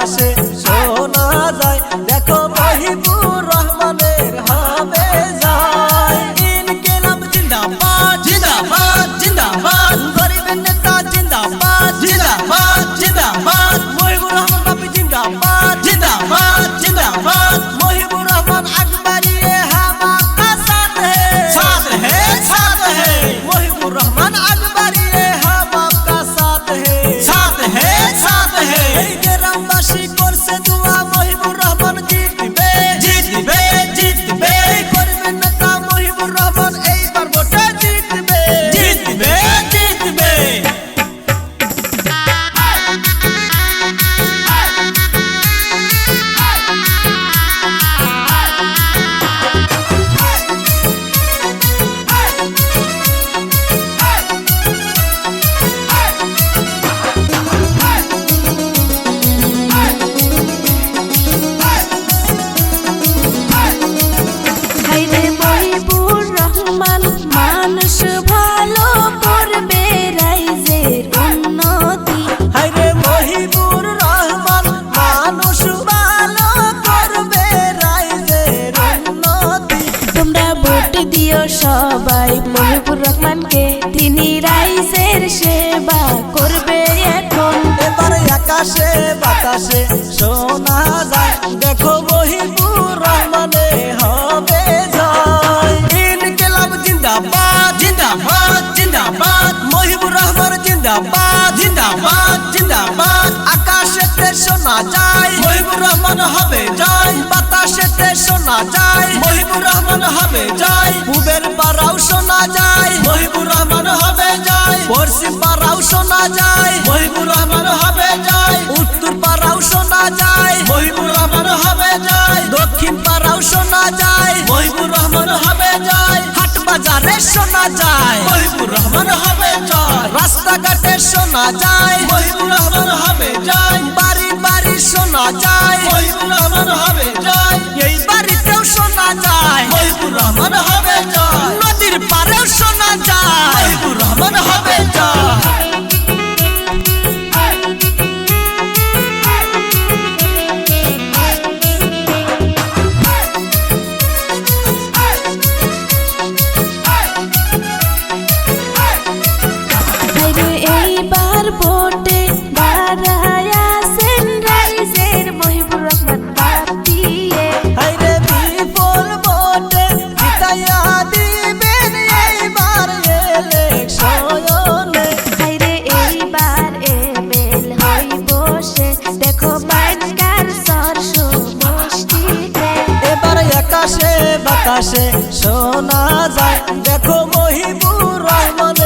বাতাসে শোনা যায় দেখো মহিবুর রহমানের হবে যায়। ইনকিলাব জিন্দাবাদ জিন্দাবাদ জিন্দাবাদ, গরিবের নেতা জিন্দাবাদ জিন্দাবাদ জিন্দাবাদ, মহিবুর রহমান বাপি জিন্দাবাদ জিন্দাবাদ জিন্দাবাদ, মহিবুর রহমান আকবरी हम आपका साथ है साथ है, মহিবুর রহমান আকবरी हम आपका साथ है साथ है। এই গ্রামবাসী করছে দোয়া মহিবুর রহমান জিতবে জিতবে জিতবে, গরিবের নেতা মহিবুর রহমান এইবার ভোটে জিতবে জিতবে জিতবে। মানুষ ভালো করবে রাইজের উন্নতি, হায়রে মহিবুর রহমান মানুষ ভালো করবে রাইজের উন্নতি। তোমরা ভোট দিও সবাই মহিবুর রহমানকে, তিনি রাইজের সেবা করবে এখন। এবার আকাশে বাতাসে শোনা যায় দেখো মহিবুর রহমানে হবে জয়। ইনকিলাব জিন্দাবাদ জিন্দাবাদ জিন্দাবাদ, মহিবুর রহমান জিন্দাবাদ জিন্দাবাদ জিন্দাবাদ, আকাশেতে শোনা যায় মহিবুর রহমান হবে জয়, বাতাসেতে শোনা যায় মহিবুর রহমান হবে জয়, পূবের পাড়াও শোনা যায় মহিবুর রহমান হবে জয়, পশ্চিম পাড়াও শোনা যায় মহিবুর রহমান হবে জয়, উত্তর পাড়াও শোনা যায় মহিবুর রহমান হবে জয়, দক্ষিণ পাড়াও শোনা যায় মহিবুর রহমান হবে জয়, হাট বাজারে শোনা যায় মহিবুর রহমান হবে জয়, রাস্তাঘাটে শোনা যায় মহিবুর রহমান হবে জয়, বাড়ি বাড়ি শোনা যায় মহিবুর রহমান হবে জয়, এই বাড়িতেও শোনা যায় মহিবুর রহমান হবে জয়, নদীর পাড়েও শোনা যায় মহিবুর রহমান হবে জয়। এইবার ভোটে দাঁড়ায়াছেন রাইজের মহিবুর রহমান বাপিয়ে, হায়রে বিপুল ভোটে জিতাইয়া দিবেন এইবার ইলেকশনে। হায়রে এইবার এমএল হই বসে দেখো বাইকার সর সমষ্টিতে, এবার আকাশে বাতাসে শোনা যায় দেখো মহিবুর রহমানের